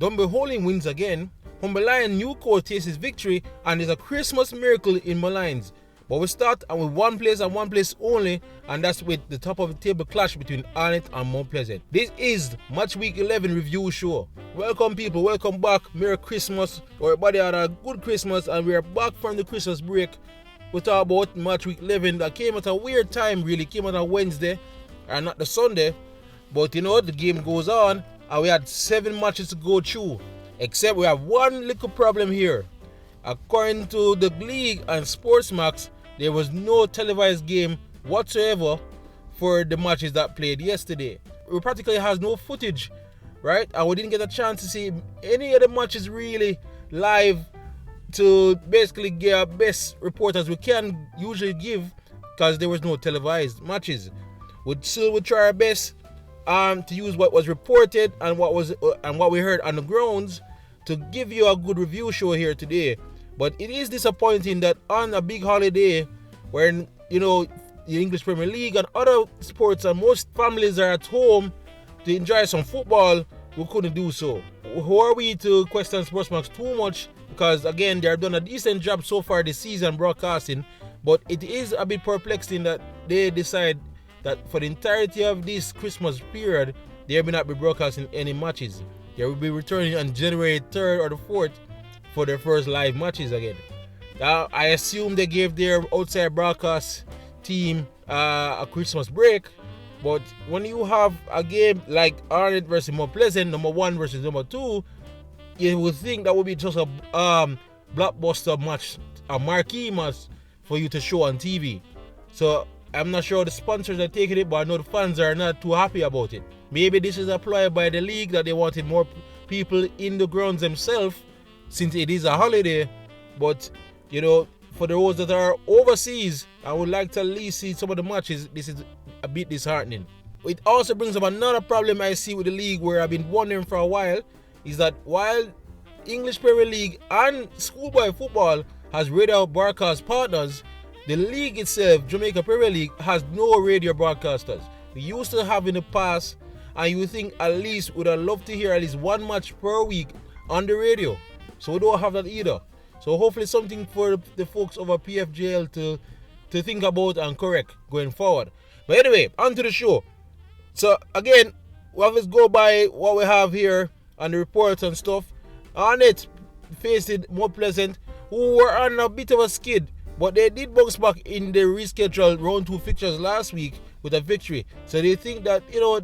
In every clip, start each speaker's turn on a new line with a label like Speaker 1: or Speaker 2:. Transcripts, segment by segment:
Speaker 1: Dunbeholden wins again. Humberline new coach tastes his victory, and there's a Christmas miracle in Malines. But we start with one place and one place only, and that's with the top of the table clash between Arnett and Mount Pleasant. This is Match Week 11 review show. Welcome people, welcome back. Merry Christmas. Everybody had a good Christmas, and we are back from the Christmas break. We talk about Match Week 11 that came at a weird time, really. Came on a Wednesday and not the Sunday. But you know, the game goes on, and we had 7 matches to go through. Except we have one little problem here. According to the league and Sportsmax, there was no televised game whatsoever for the matches that played yesterday. We practically has no footage, right? And we didn't get a chance to see any of the matches really live to basically get our best report as we can usually give, because there was no televised matches. We still would try our best to use what was reported and what we heard on the grounds to give you a good review show here today. But it is disappointing that on a big holiday when, you know, the English Premier League and other sports and most families are at home to enjoy some football, we couldn't do so. Who are we to question Sportsmax too much? Because again, they have done a decent job so far this season broadcasting, but it is a bit perplexing that they decide that for the entirety of this Christmas period, they will not be broadcasting any matches. They will be returning on January 3rd or the 4th for their first live matches again. I assume they gave their outside broadcast team a Christmas break, but when you have a game like Arnett versus Mount Pleasant, number 1 versus number 2, you would think that would be just a blockbuster match, a marquee match for you to show on TV. So I'm not sure the sponsors are taking it, but I know the fans are not too happy about it. Maybe this is a ploy by the league that they wanted more people in the grounds themselves since it is a holiday. But, you know, for those that are overseas, I would like to at least see some of the matches. This is a bit disheartening. It also brings up another problem I see with the league, where I've been wondering for a while, is that while English Premier League and schoolboy football has radio broadcast partners, the league itself, Jamaica Premier League, has no radio broadcasters. We used to have in the past, and you think at least would have loved to hear at least one match per week on the radio. So we don't have that either. So hopefully something for the folks over PFJL to think about and correct going forward. But anyway, on to the show. So again, we always go by what we have here and the reports and stuff. Arnett faced Mount Pleasant, who were on a bit of a skid, but they did bounce back in the rescheduled round 2 fixtures last week with a victory. So they think that, you know,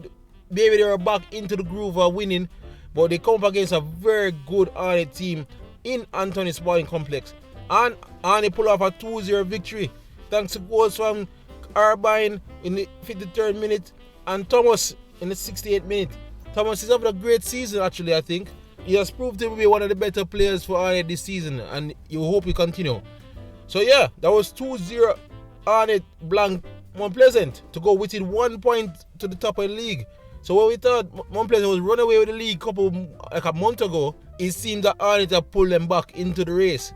Speaker 1: maybe they were back into the groove of winning, but they come up against a very good Arnett team in Anthony Sporting Complex. And Arnett pull off a 2-0 victory thanks to goals from Harbour in the 53rd minute and Thomas in the 68th minute. Thomas is having a great season actually, I think. He has proved to be one of the better players for Arnett this season, and you hope he continue. So yeah, that was 2-0 Arnett blank Mount Pleasant to go within 1 point to the top of the league. So when we thought Mount Pleasant was run away with the league like a month ago, it seems that Arnett have pulled them back into the race.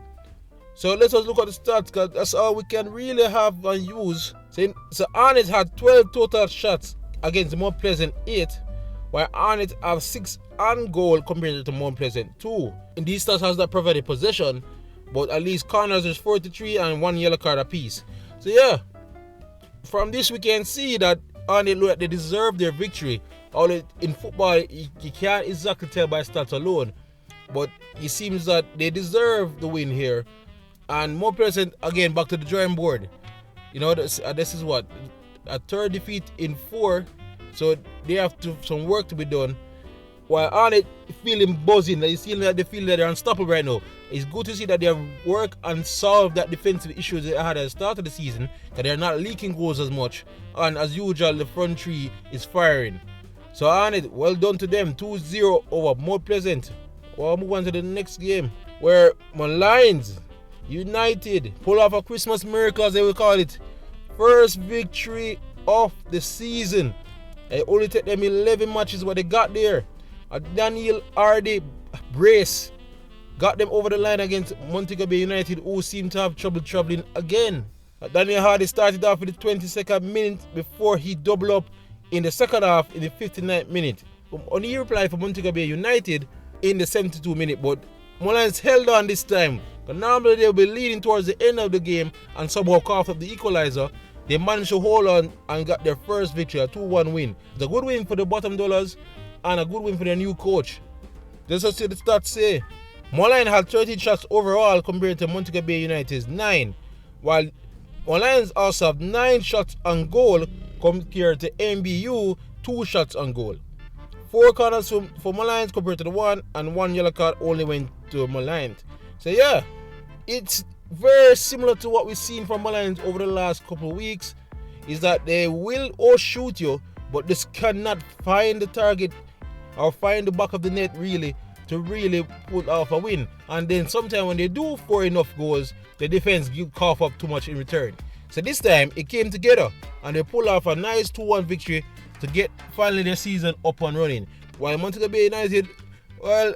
Speaker 1: So let's just look at the stats, because that's all we can really have and use. So Arnett had 12 total shots against Mount Pleasant 8, while Arnett have 6 on goal compared to Mount Pleasant 2. In these stats has not provided possession, but at least corners is 43 and 1 yellow card apiece. So yeah, from this we can see that Arnett look like they deserve their victory. Although in football you can't exactly tell by stats alone, but it seems that they deserve the win here. And Mount Pleasant again back to the drawing board. You know, this is what, a 3rd defeat in 4, so they have some work to be done. While Arnett feeling buzzing, they feel that they're unstoppable right now. It's good to see that they have worked and solved that defensive issues they had at the start of the season, that they're not leaking goals as much, and as usual the front three is firing. So Arnett, well done to them, 2-0 over Mount Pleasant. We'll move on to the next game, where Lions United pull off a Christmas miracle, as they will call it. First victory of the season. It only took them 11 matches what they got there. A Daniel Hardy brace got them over the line against Montego United, who seem to have trouble travelling again. Daniel Hardy started off in the 22nd minute before he doubled up in the second half in the 59th minute. On the reply for Montego United, in the 72 minute, but Mullines held on this time. But normally they'll be leading towards the end of the game and somehow coughed up the equalizer. They managed to hold on and got their first victory, a 2-1 win. It's a good win for the bottom dwellers and a good win for their new coach. Just as the stats say, Mullines had 13 shots overall compared to Montego Bay United's 9, while Mullines also have 9 shots on goal compared to MBU 2 shots on goal. 4 corners for Mullines compared to the 1, and 1 yellow card only went to Mullines. So yeah, it's very similar to what we've seen from Mullines over the last couple of weeks, is that they will shoot you, but this cannot find the target or find the back of the net really to really pull off a win. And then sometimes when they do score enough goals, the defense cough up too much in return. So this time it came together and they pulled off a nice 2-1 victory to get finally their season up and running. While Montego Bay United, well,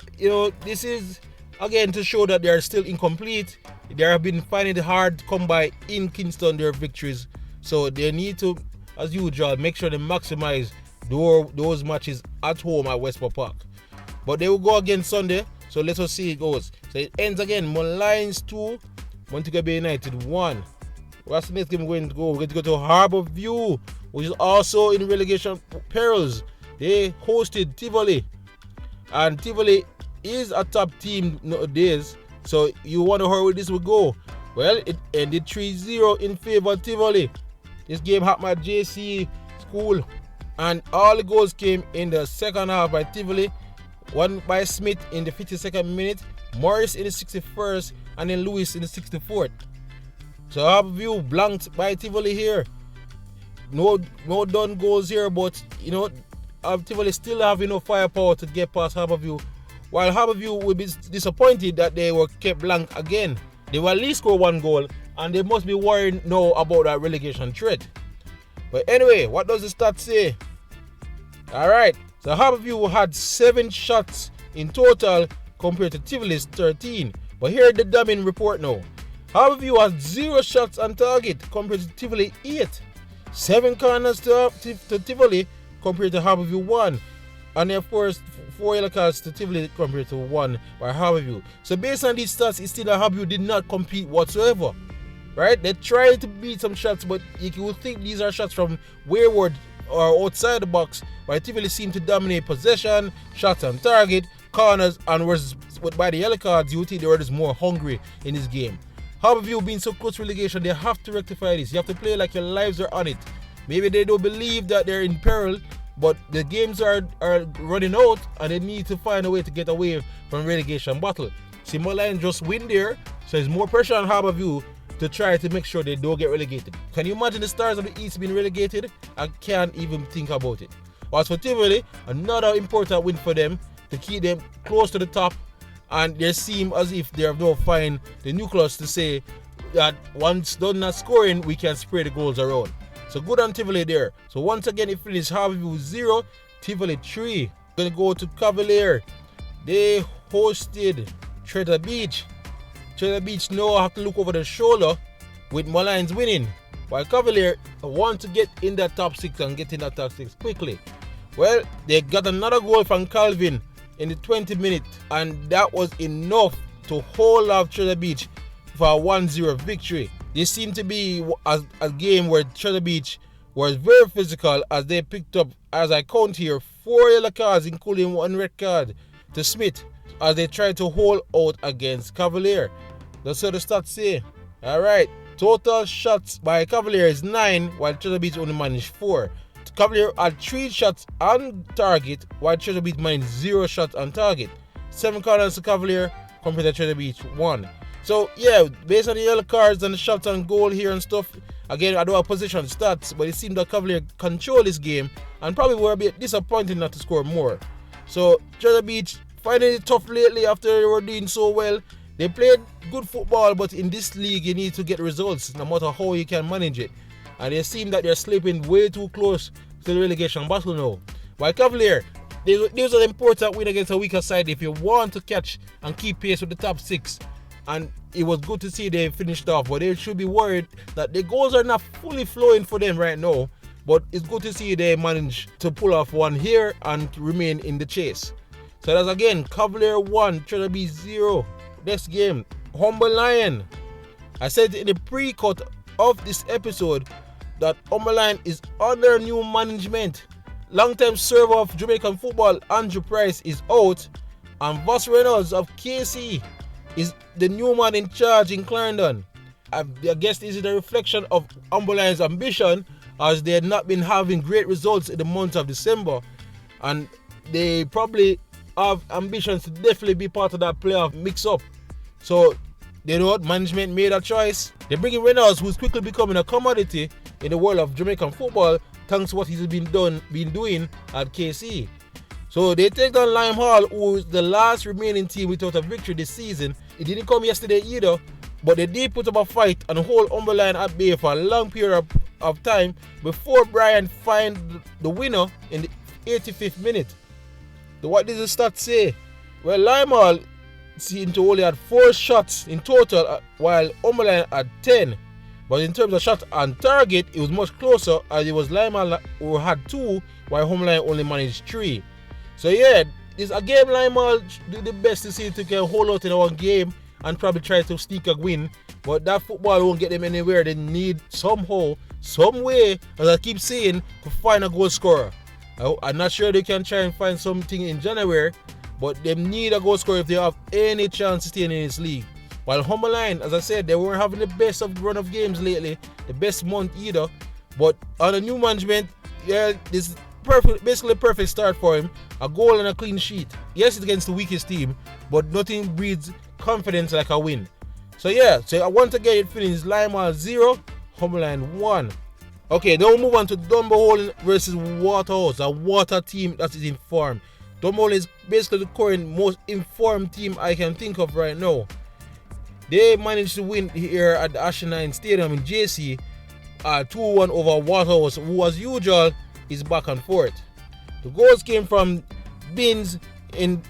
Speaker 1: this is again to show that they are still incomplete. They have been finding it hard to come by in Kingston their victories. So they need to, as usual, make sure they maximize those matches at home at Westport Park. But they will go again Sunday, so let us see how it goes. So it ends again, Mullines 2, Montego Bay United 1. What's the next game we're going to go? We're going to go to Harbour View, which is also in relegation perils. They hosted Tivoli, and Tivoli is a top team nowadays, so you wonder how this will go. Well, it ended 3-0 in favor of Tivoli. This game happened at JC School, and all the goals came in the second half by Tivoli. One by Smith in the 52nd minute, Morris in the 61st, and then Lewis in the 64th. So Harbour View blanked by Tivoli here. No done goals here, but Tivoli still have enough firepower to get past Harbour View. While Harbour View will be disappointed that they were kept blank again. They will at least score 1 goal, and they must be worried now about that relegation threat. But anyway, what does the stats say? Alright, so Harbour View had 7 shots in total compared to Tivoli's 13. But here the damning report now. Harbour View has 0 shots on target compared to Tivoli 8. 7 corners to Tivoli compared to Harbour View 1. And of course 4 yellow cards to Tivoli compared to 1 by Harbour View. So based on these stats, it's still that Harbour View did not compete whatsoever. Right? They tried to beat some shots, but you would think these are shots from wayward or outside the box, while Tivoli seemed to dominate possession, shots on target, corners, and by the yellow cards, you would think they were just more hungry in this game. Harbour View being so close to relegation, they have to rectify this. You have to play like your lives are on it. Maybe they don't believe that they're in peril, but the games are running out and they need to find a way to get away from relegation battle. See, Mullines just win there, so there's more pressure on Harbour View to try to make sure they don't get relegated. Can you imagine the Stars of the East being relegated? I can't even think about it. As for Tivoli, another important win for them to keep them close to the top, and they seem as if they have now find the nucleus to say that once done not scoring, we can spread the goals around. So good on Tivoli there. So once again, it finished Harbour View 0, Tivoli 3. We're going to go to Cavalier. They hosted Treasure Beach. Treasure Beach now have to look over the shoulder with Mullines winning, while Cavalier want to get in that top 6 and get in that top 6 quickly. Well, they got another goal from Calvin in the 20th minute, and that was enough to hold off Treasure Beach for a 1-0 victory. This seemed to be a game where Treasure Beach was very physical, as they picked up, as I count here, 4 yellow cards including 1 red card to Smith as they tried to hold out against Cavalier. That's what the stats say. Alright, total shots by Cavalier is 9, while Treasure Beach only managed 4. Cavalier had 3 shots on target, while Treasure Beach managed 0 shots on target. 7 corners to Cavalier compared to Treasure Beach 1. So yeah, based on the yellow cards and the shots on goal here and stuff, again I don't have position stats, but it seemed that Cavalier controlled this game and probably were a bit disappointed not to score more. So Treasure Beach finding it tough lately after they were doing so well. They played good football, but in this league you need to get results no matter how you can manage it. And they seem that they're slipping way too close to the relegation battle now. While Cavalier, this was an important win against a weaker side if you want to catch and keep pace with the top 6. And it was good to see they finished off, but they should be worried that the goals are not fully flowing for them right now. But it's good to see they managed to pull off one here and remain in the chase. So that's again Cavalier 1, Trinity 0. Next game, Humber Lion. I said in the pre-cut of this episode that Humber Lion is under new management. Long-time server of Jamaican football, Andrew Price, is out, and Voss Reynolds of KC is the new man in charge in Clarendon. I guess this is a reflection of Humber Lion's ambition, as they had not been having great results in the month of December, and they probably have ambitions to definitely be part of that playoff mix-up. So, you know what? Management made a choice. They bring in Reynolds, who's quickly becoming a commodity in the world of Jamaican football, thanks to what he's been doing at KC. So they take on Lime Hall, who is the last remaining team without a victory this season. It didn't come yesterday either, but they did put up a fight and hold Humber Lion at bay for a long period of time before Brian find the winner in the 85th minute. So what does the stats say? Well, Lime Hall seemed to only had 4 shots in total, while Humber Lion had 10. But in terms of shot on target, it was much closer, as it was Lime Hall who had 2, while Humber Lion only managed 3. So yeah, it's a game Lime Hall do the best to see if they can hold out in one game and probably try to sneak a win. But that football won't get them anywhere. They need somehow, some way, as I keep saying, to find a goal scorer. I'm not sure they can try and find something in January, but they need a goal scorer if they have any chance to stay in this league. While Humber Lion, as I said, they weren't having the best of run of games lately, the best month either. But on a new management, yeah, this is basically a perfect start for him. A goal and a clean sheet. Yes, it's against the weakest team, but nothing breeds confidence like a win. So yeah, so once again it finishes Lime Hall 0, Humber Lion 1. Okay, now we'll move on to Dunbeholden versus Waterhouse, a water team that is informed. Dunbeholden is basically the current most informed team I can think of right now. They managed to win here at the Ashenine Stadium in JC 2-1 over Waterhouse, who as usual is back and forth. The goals came from Bins in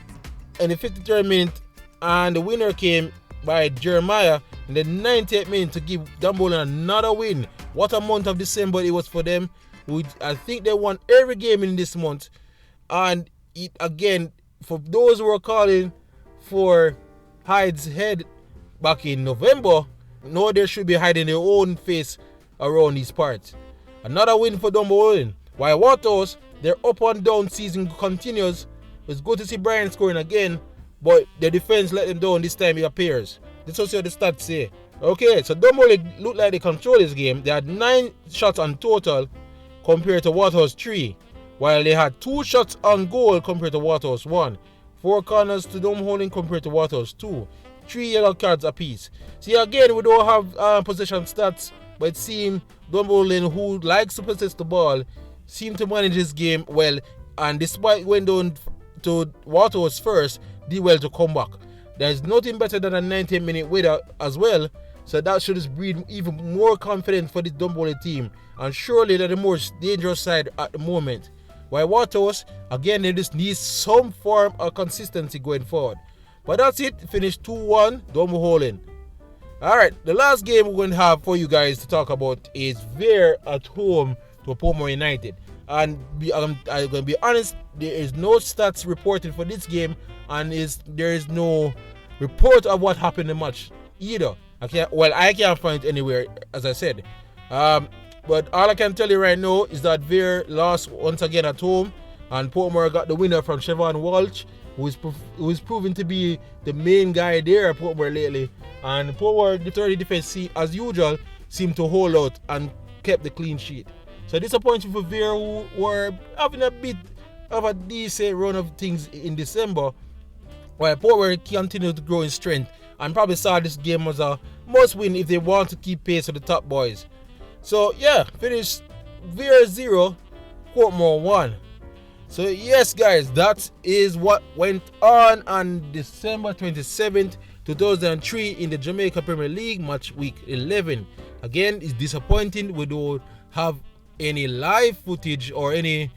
Speaker 1: the 53rd minute, and the winner came by Jeremiah in the 90th minute to give Dunbeholden another win. What a month of December it was for them. I think they won every game in this month. And it again, for those who are calling for Hyde's head back in November, no, they should be hiding their own face around these parts. Another win for Dunbeholden. While Waterhouse, their up and down season continues. It's good to see Brian scoring again, but the defense let them down this time, it appears. This is what the stats say. Okay, so Dunbeholden looked like they controlled this game. They had 9 shots on total compared to Waterhouse 3, while they had 2 shots on goal compared to Waterhouse 1. 4 corners to Dunbeholden compared to Waterhouse 2. 3 yellow cards apiece. See, again, we don't have possession stats, but it seems Dunbeholden, who likes to possess the ball, seemed to manage this game well, and despite going down to Waterhouse first, did well to come back. There's nothing better than a 90-minute winner as well, so that should just breed even more confidence for this Dunbeholden team, and surely they're the most dangerous side at the moment. While Waterhouse, again, they just need some form of consistency going forward. But that's it, finished 2-1 Dunbeholden. Alright, the last game we're going to have for you guys to talk about is Vere at home to Portmore United. And I'm going to be honest, there is no stats reported for this game, and there is no report of what happened in the match either. I can't find it anywhere, as I said. But all I can tell you right now is that Vere lost once again at home, and Portmore got the winner from Siobhan Walsh, who is proven to be the main guy there at Portmore lately. And Portmore, the 30 defense, as usual, seemed to hold out and kept the clean sheet. So disappointing for Vere, who were having a bit of a decent run of things in December, while Portmore continued to grow in strength and probably saw this game as a must win if they want to keep pace with the top boys. So yeah, finished Vere 0, Portmore 1. So yes guys, that is what went on December 27th, 2003 in the Jamaica Premier League match week 11. Again, it's disappointing we don't have any live footage or there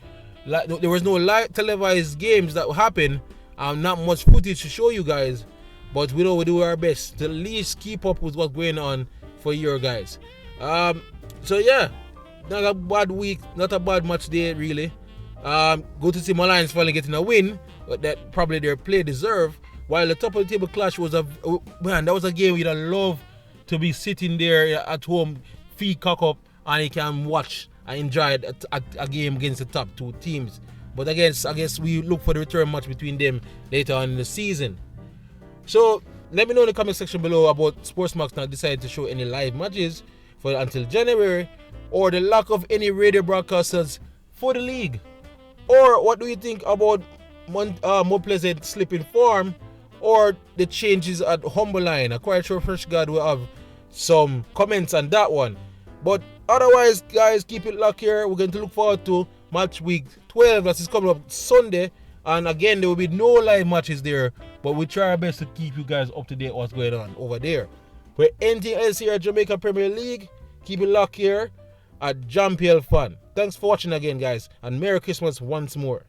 Speaker 1: was no live televised games that happened, and not much footage to show you guys, but we know we do our best to at least keep up with what's going on for you guys. So yeah, not a bad week, not a bad match day really. Good to see my Lions finally getting a win, but that probably their play deserve. While the top of the table clash was that was a game you'd love to be sitting there at home, feet cock up, and you can watch and enjoy a game against the top two teams. But I guess we look for the return match between them later on in the season. So let me know in the comment section below about Sportsmax not decided to show any live matches for until January, or the lack of any radio broadcasters for the league. Or what do you think about Mount Pleasant slipping form, or the changes at Humberline? I'm quite sure Fresh God will have some comments on that one. But otherwise, guys, keep it locked here. We're going to look forward to match week 12 that is coming up Sunday. And again, there will be no live matches there, but we try our best to keep you guys up to date what's going on over there. For anything else here at Jamaica Premier League, keep it locked here at JamPL Fan. Thanks for watching again, guys, and Merry Christmas once more.